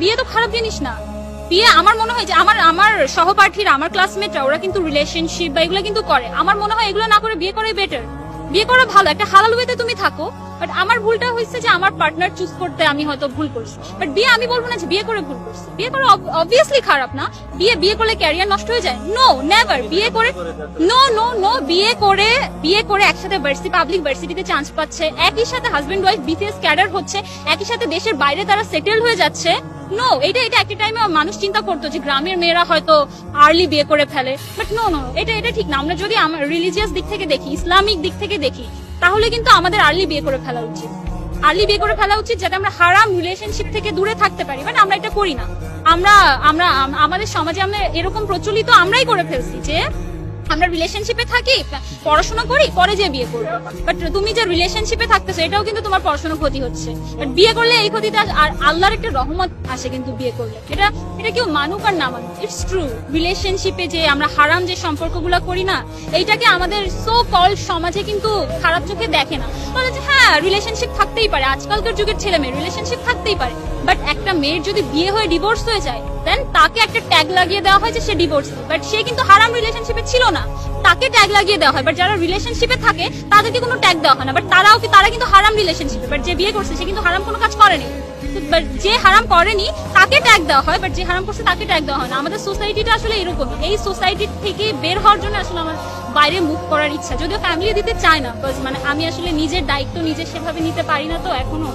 বিয়ে তো খারাপ জিনিস না। বিয়ে আমার মনে হয় যে আমার সহপাঠীরা, আমার ক্লাসমেটরা, ওরা কিন্তু রিলেশনশিপ বা এগুলো কিন্তু করে। আমার মনে হয় এগুলো না করে বিয়ে করাই বেটার। বিয়ে করা ভালো, একটা হালাল ওয়েতে তুমি থাকো। বাট আমার ভুলটা হয়েছে যে আমার পার্টনার চুজ করতে আমি হয়তো ভুল করছি। বাট বিয়ে আমি বলবো না যে বিয়ে করে ভুল করছি। বিয়ে করা অবভিয়াসলি খারাপ না। বিয়ে করলে ক্যারিয়ার নষ্ট হয়ে যায়? No, never. বিয়ে করে নো, বিয়ে করে একসাথে পাবলিক ভার্সিটিতে চান্স পাচ্ছে, একই সাথে হাজবেন্ড ওয়াইফ বিসিএস ক্যাডার হচ্ছে, একই সাথে দেশের বাইরে তারা সেটেল হয়ে যাচ্ছে। নো, এটা একটা টাইমে মানুষ চিন্তা করতো যে গ্রামের মেয়েরা হয়তো আর্লি বিয়ে করে ফেলে। বাট নো, এটা ঠিক না। আমরা যদি রিলিজিয়াস দিক থেকে দেখি, ইসলামিক দিক থেকে দেখি, তাহলে কিন্তু আমাদের আর্লি বিয়ে করে ফেলা উচিত। আর্লি বিয়ে করে ফেলা উচিত যাতে আমরা হারাম রিলেশনশিপ থেকে দূরে থাকতে পারি। বাট আমরা এটা করি না। আমাদের সমাজে আমরা এরকম প্রচলিত আমরাই করে ফেলছি যে আমরা রিলেশনশিপে থাকি, পড়াশোনা করি, পরে যে বিয়ে করবো। বাট তুমি যে রিলেশনশিপে থাকতেছো এটাও কিন্তু তোমার পড়াশোনার ক্ষতি হচ্ছে। বাট বিয়ে করলে এই ক্ষতিটা, আর আল্লাহর একটা রহমত আসে কিন্তু বিয়ে করলে। এটা কেউ মানুক আর না মানুক, ইটস ট্রু। রিলেশনশিপে যে আমরা হারাম যে সম্পর্কগুলো করি না, এইটাকে আমাদের সো কল্ড সমাজে কিন্তু খারাপ চোখে দেখে না। বলে যে হ্যাঁ, রিলেশনশিপ থাকতেই পারে, আজকালকার যুগের ছেলে মেয়ে রিলেশনশিপ থাকতেই পারে। বাট একটা মেয়ের যদি বিয়ে হয়ে ডিভোর্স হয়ে যায়, দেন তাকে একটা ট্যাগ লাগিয়ে দেওয়া হয় যে সে ডিভোর্স। বাট সে কিন্তু হারাম রিলেশনশিপে ছিল না, তাকে ট্যাগ লাগিয়ে দেওয়া হয়। বাট যারা রিলেশনশিপে থাকে তাদেরকে কোনো ট্যাগ দেওয়া হয় না। বাট তারা কিন্তু হারাম রিলেশনশিপে। বাট যে বিয়ে করছে সে কিন্তু হারাম কোনো কাজ করেনি। বাট যে হারাম করেনি তাকে ট্যাগ দেওয়া হয়, বাট যে হারাম করছে তাকে ট্যাগ দেওয়া হয় না। আমাদের সোসাইটিটা আসলে এরকম। এই সোসাইটি থেকে বের হওয়ার জন্য আসলে আমার বাইরে মুভ করার ইচ্ছা, যদিও ফ্যামিলি দিতে চায় না। মানে আমি আসলে নিজের দায়িত্ব নিজে সেভাবে নিতে পারি না তো এখনো।